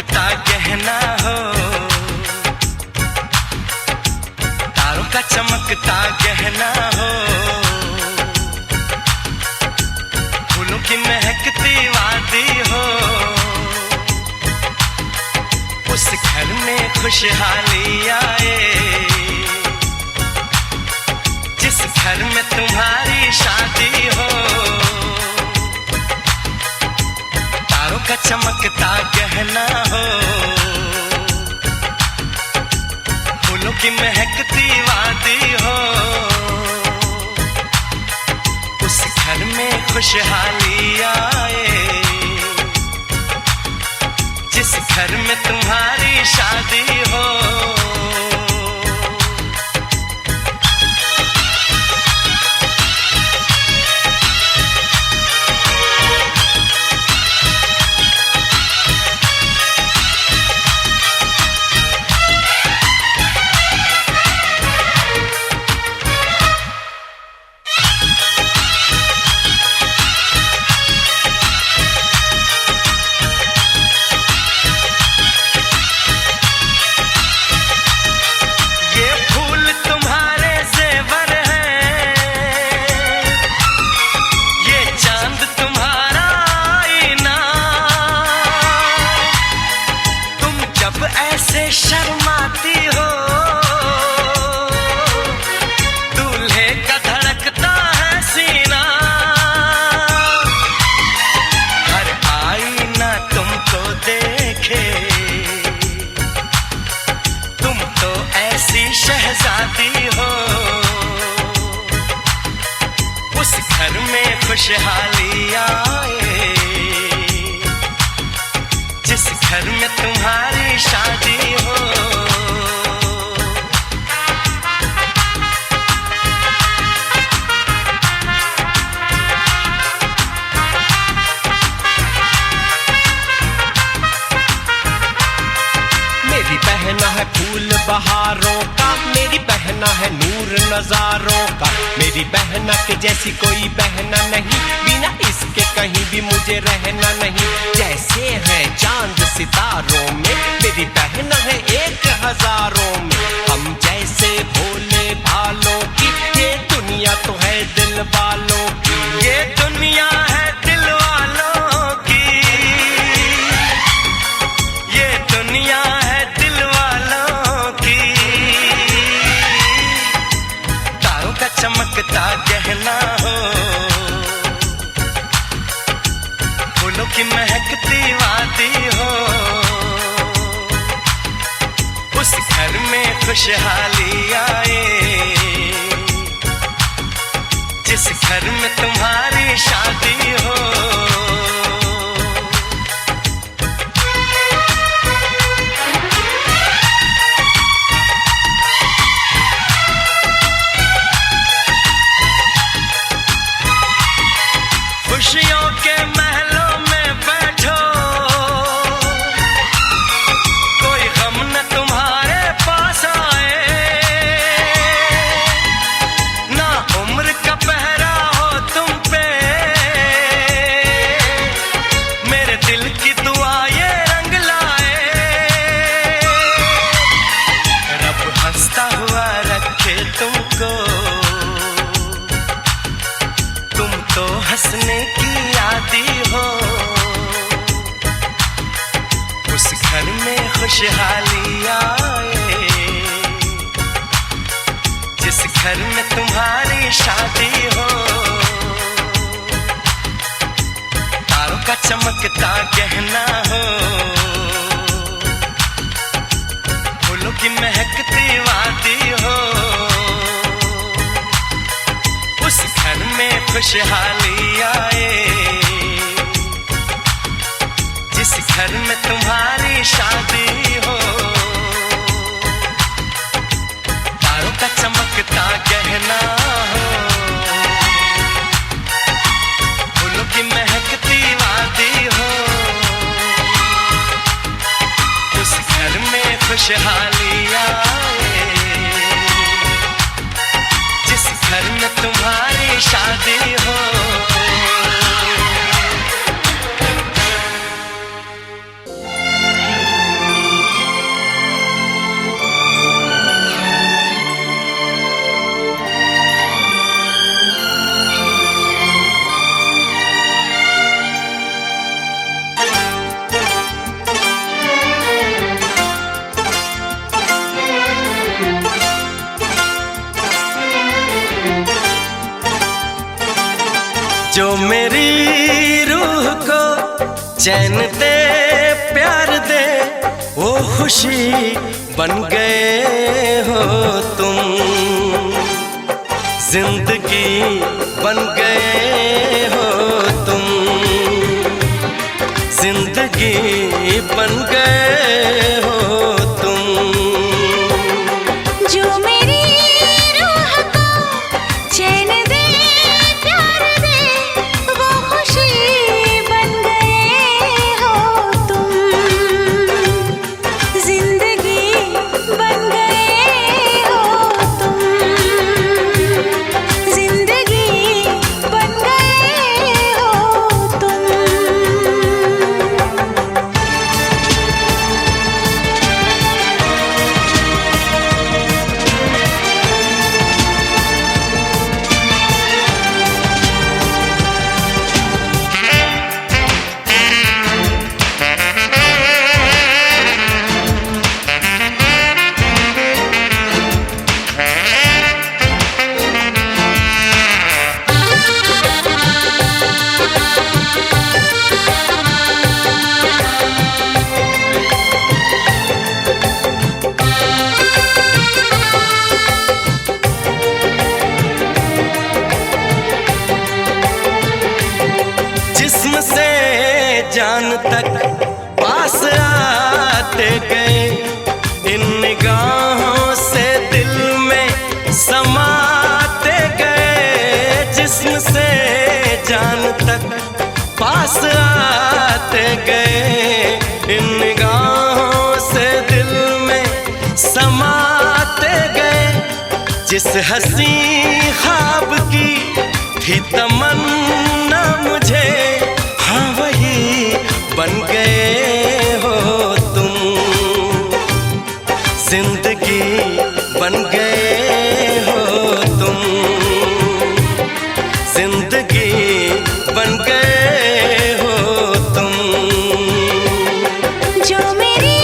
चमकता गहना हो, तारों का चमकता गहना हो, फूलों की महकती वादी हो, उस घर में खुशहाली आए जिस घर में तुम्हारी शादी हो। तारों का चमकता गहना हो, फूलों की महकती वादी हो, उस घर में खुशहाली आए जिस घर में तुम्हारी शादी हो। ऐसे शर्माती हो, दूल्हे का धड़कता है सीना, हर आईना तुमको देखे, तुम तो ऐसी शहजादी हो, उस घर में खुशहाली आए जिस घर में तुम्हारी शादी हो। मेरी बहना है फूल बहारों का, मेरी बहना है नूर नजारों का, मेरी बहना के जैसी कोई बहना नहीं, बिना इसके कहीं भी मुझे रहना नहीं। जैसे है चांद सितारों में, मेरी बहना है एक हजारों में, हम जैसे भोले भालों की, ये दुनिया तो है दिल वालों की, ये दुनिया है दिल वालों की, ये दुनिया है दिल वालों की। तारों का चमकता गहना हो, फूलों की महकती वादी हो, उस घर में खुशहाली आए जिस घर में तुम्हारी शादी हो। खुशियों के महलों में बैठो, कोई गम न तुम्हारे पास आए, ना उम्र का पहरा हो तुम पे, मेरे दिल की दुआ ये रंग लाए, रब हंसता हुआ रखे तुमको, तुम तो हंसने की आदी हो, उस घर में खुशहाली आए जिस घर में तुम्हारी शादी हो। तारों का चमकता गहना हो, फूलों की महकती वादी हो, उस घर में खुशहाली आए जिस घर में तुम्हारी शादी हो। तारों का चमकता गहना हो, फूलों की महकती वादी हो, उस घर में खुशहाली आए जिस घर में तुम्हारी शादी हो। मेरी रूह को चैन दे प्यार दे वो खुशी बन गए हो तुम, जिंदगी बन गए हो तुम, जिंदगी बन गए हो तुम। जो मेरी रूह को चैन दे प्यार दे वो खुशी बन गए हो तुम, जिंदगी बन गए हो तुम, जिंदगी बन गए हो तुम। जिस्म से जान तक पास आते गए, इन निगाहों से दिल में समाते गए। जिस्म से जान तक पास आते गए, इन निगाहों से दिल में समाते गए। जिस हंसी ख्वाब की थी तमन्ना मुझे, हाँ वही बन गए हो तुम, जिंदगी बन गए हो तुम, जिंदगी बन गए हो तुम। जो मेरी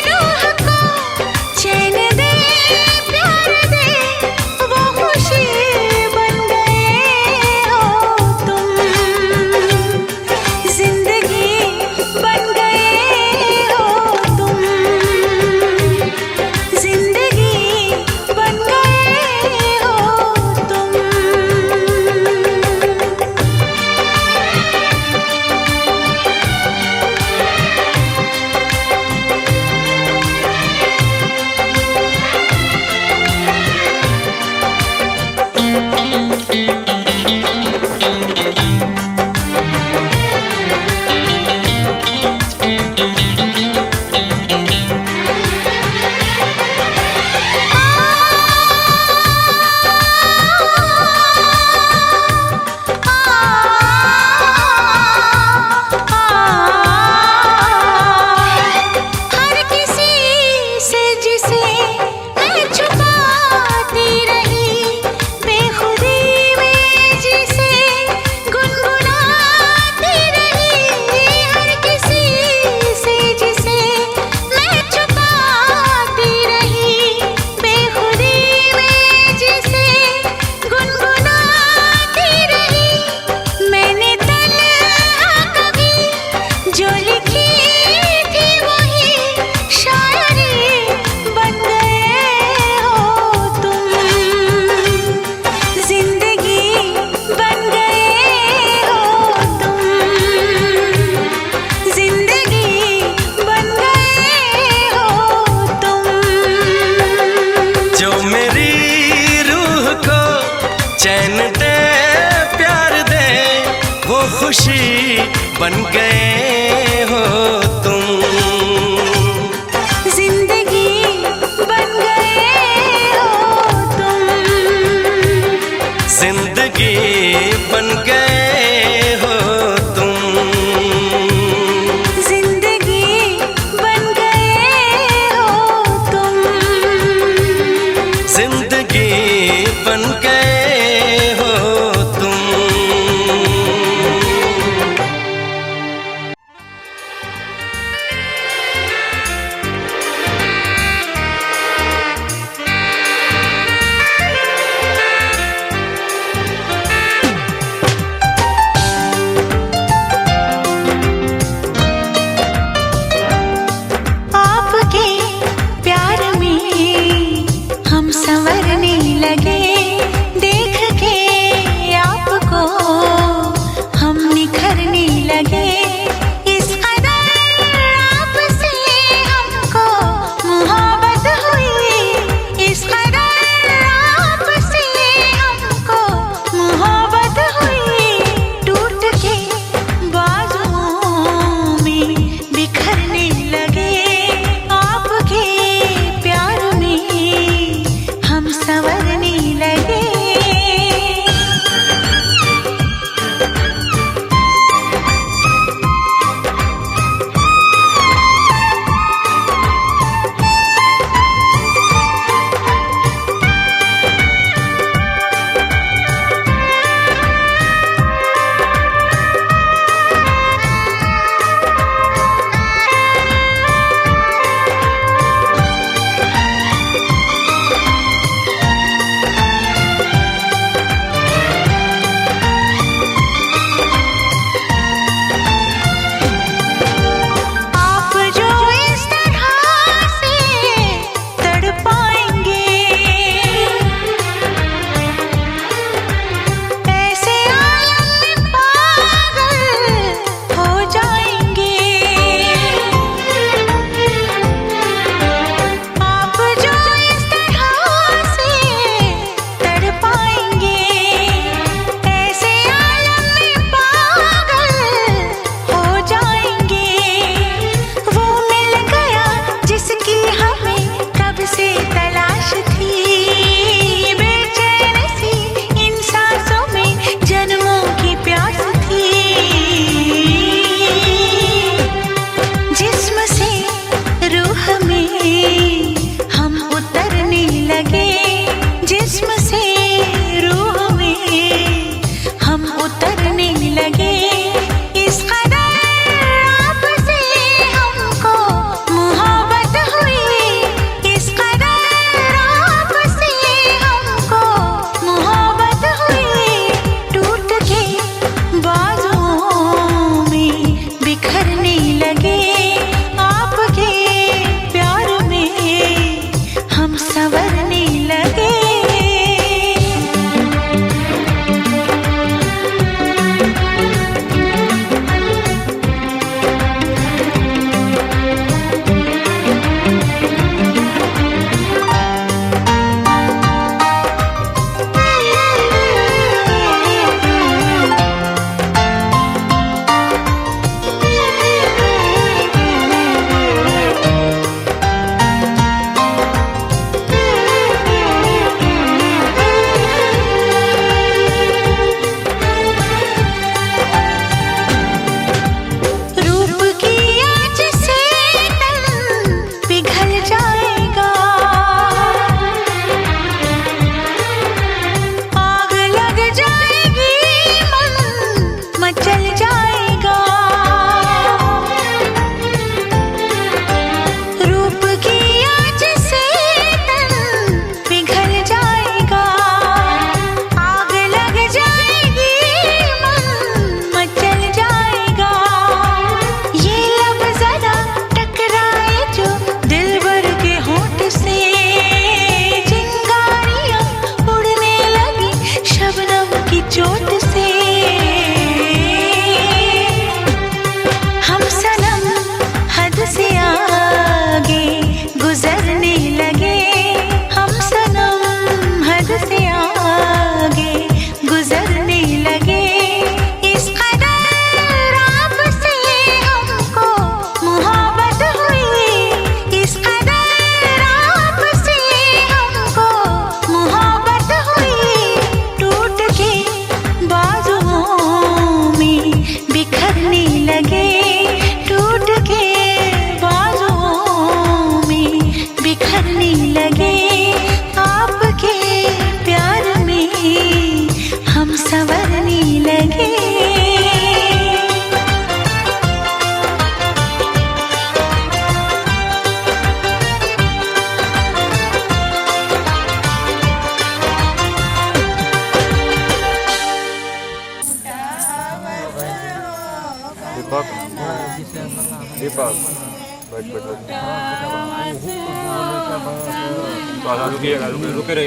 रूह को चैन दे प्यार दे वो खुशी बन गए हो तुम, जिंदगी बन गए हो तुम, जिंदगी बन गए हो तुम। हर किसी से जिसे मैं छुपाती रही, बेखुदी में जिसे गुनगुनाती रही। हर किसी से जिसे मैं छुपाती रही, बेखुदी में जिसे गुनगुनाती रही। मैंने तन्हा कभी जो लिखी थी वही शायरी बन गए हो तुम, जिंदगी बन गए हो तुम, जिंदगी बन गए हो तुम। जो मेरी रूह को चैन दे प्यार दे वो खुशी बन गए हो तुम, जिंदगी बन गए हो तुम, जिंदगी बन गए हो तुम, जिंदगी बन गए हो तुम, जिंदगी बन गए हो तुम।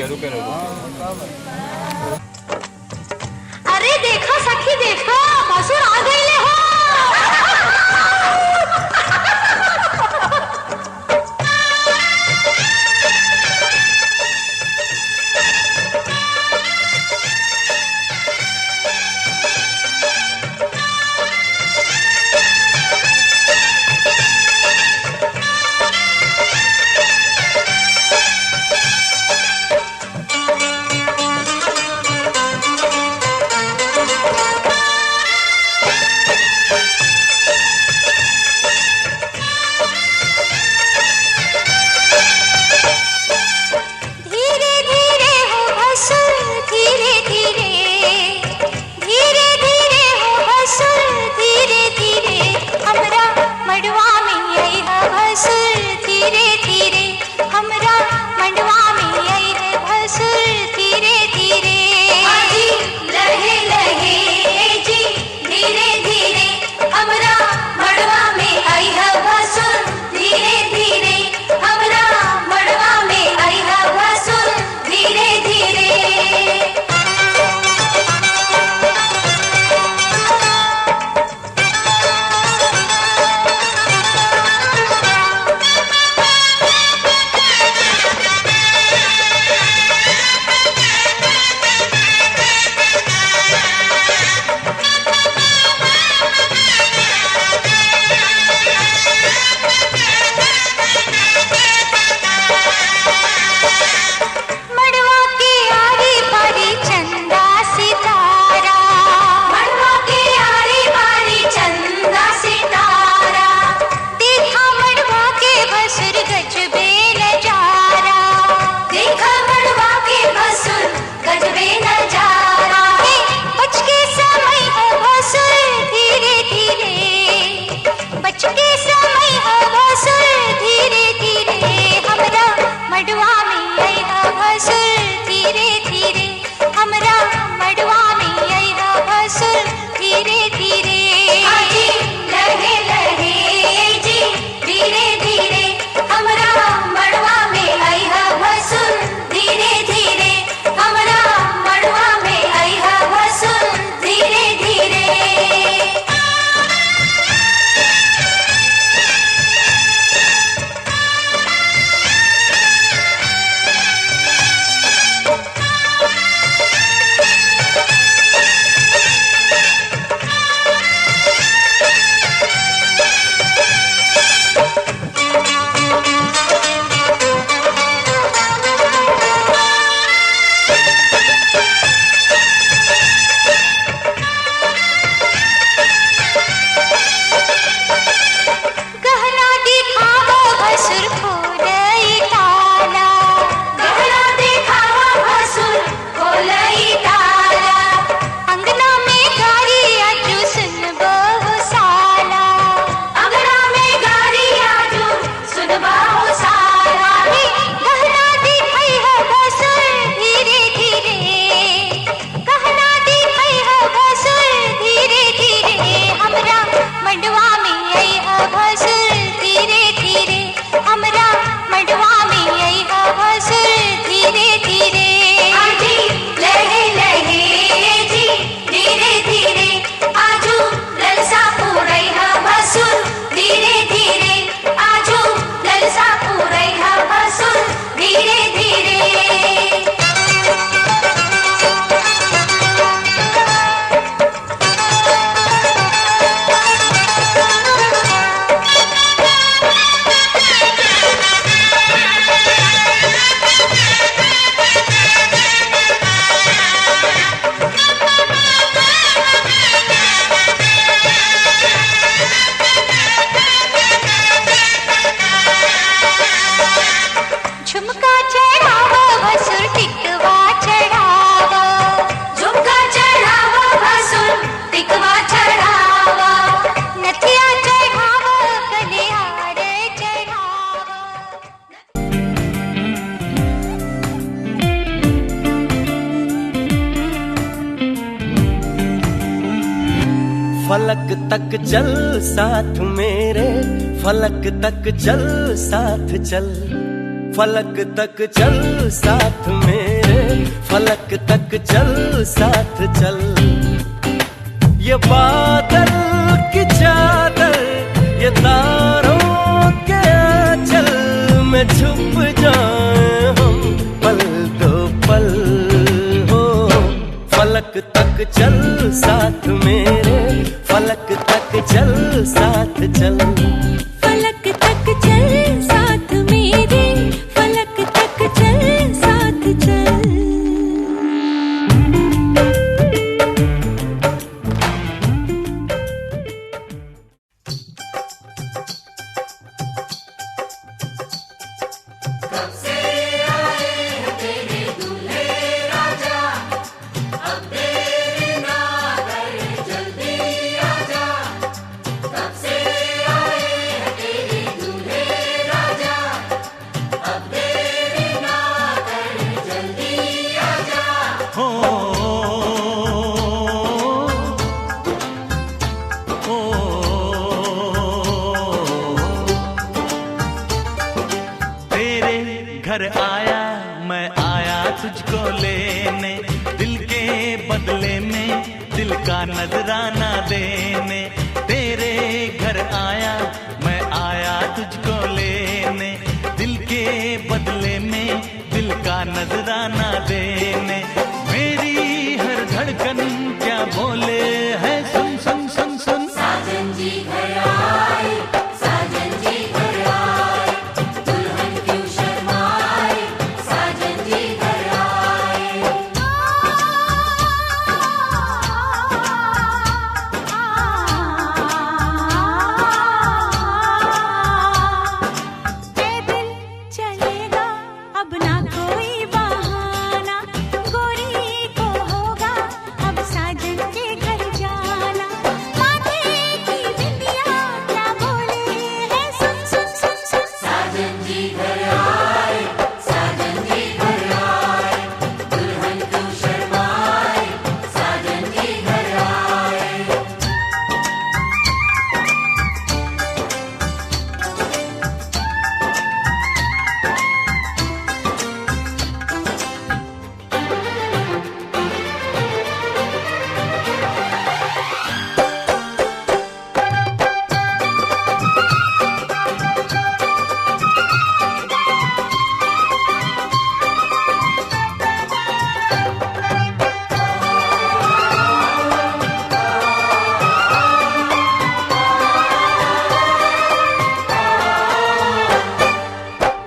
रुके रहिए। अरे देखो सखी देखो, भसुर आ गईले हो। फलक तक चल साथ मेरे, फलक तक चल साथ चल, फलक तक चल साथ मेरे, फलक तक चल साथ चल। ये बादल की चादर, ये तारों के आंचल में छुप जाए हम पल दो पल हो। फलक तक चल साथ मेरे, फलक तक चल साथ चल। फलक तक चल साथ मेरे, फलक तक चल साथ चल। घर आया मैं आया तुझको लेने, दिल के बदले में दिल का नजराना देने। तेरे घर आया मैं आया तुझको लेने, दिल के बदले में दिल का नजराना देने। मेरी हर धड़कन क्या बोले है सुन सुन सुन सुन। साजन जी घर आए, साजन जी घर आए, दुल्हन क्यों शर्माए, साजन जी घर आए। पैदल चलेगा अब ना कोई बहाना, गोरी को होगा अब साजन के घर जाना। माथे की बिंदिया क्या बोले है सुन सुन सुन सुन। साजन जी घर आए, साजन जी घर आए, दुल्हन क्यों शर्माए, साजन जी घर आए।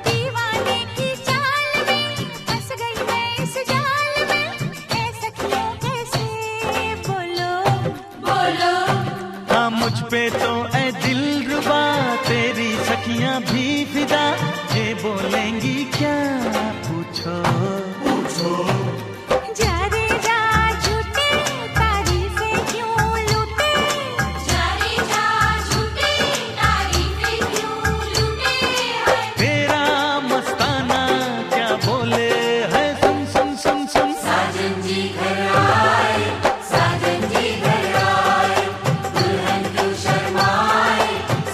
दीवाने की चाल में फंस गई मैं इस जाल में, ऐ सखियों कैसे बोलो बोलो। हाँ मुझ पे तो ऐ दिलरुबा तेरी सखियां भी फिदा, ये बोलेंगी क्या पूछो पूछो। जा रे जा झूठे तारीफें क्यों लूटे, जा रे जा झूठे तारीफें क्यों लूटे है। तेरा मस्ताना क्या बोले है सुन सुन सुन सुन। साजन जी घर आए, साजन जी घर आए, दुल्हन क्यों शर्माए,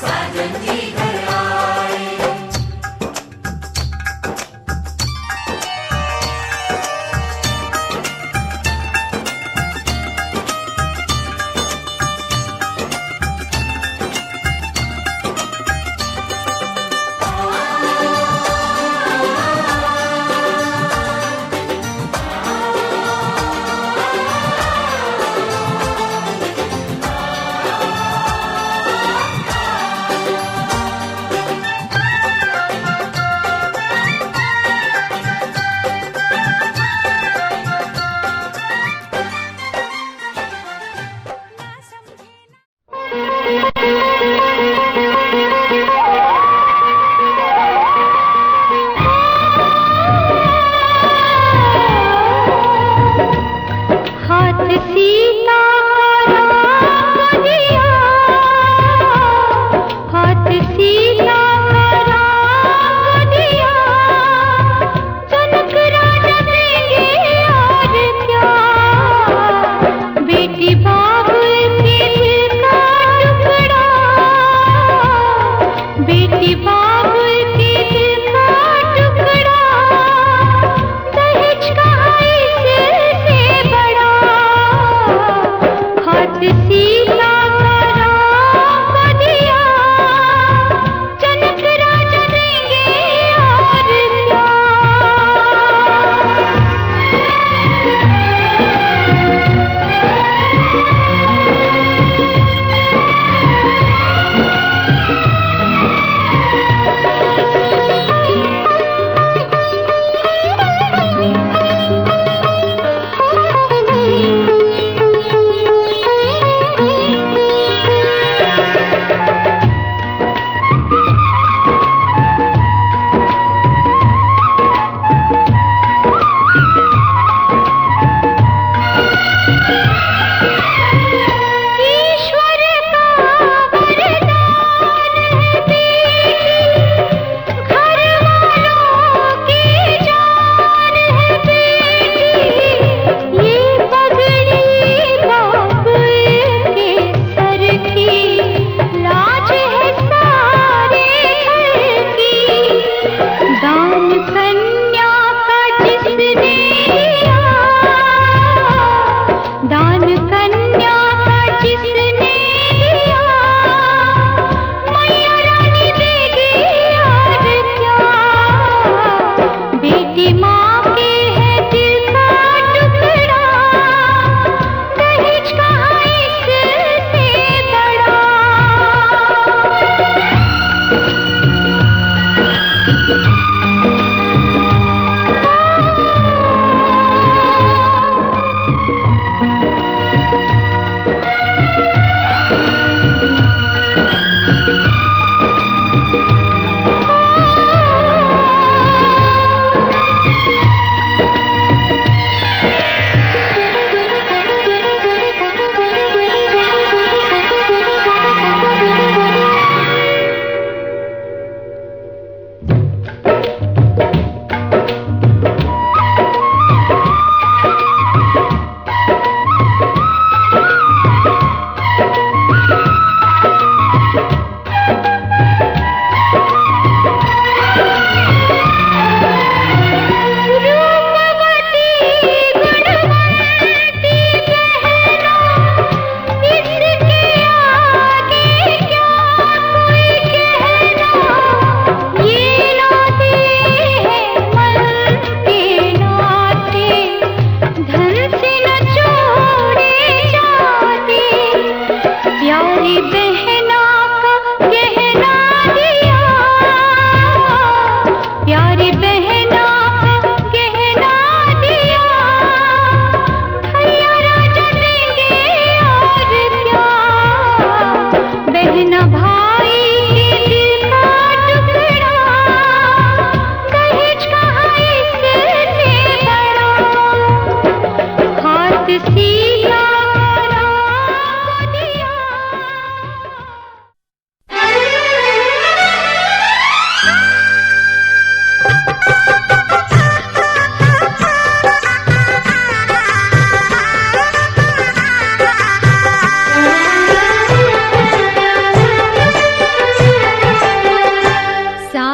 साजन जी घर आए।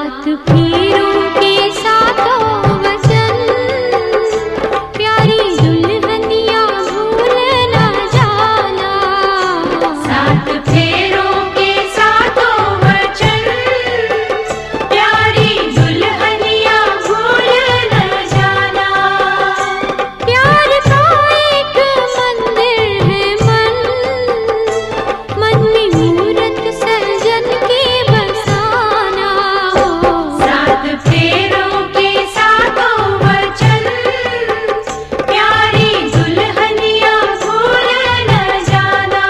सात फेरों के सातों वचन, प्यारी दुल्हनिया भूल न जाना। सात फेरों के सातों वचन, प्यारी दुल्हनिया भूल न जाना। प्यार का एक मंदिर है मन, मन में मूरत सजन के बसाना हो। सात फेरों के सातों वचन, प्यारी दुल्हनिया भूल न जाना।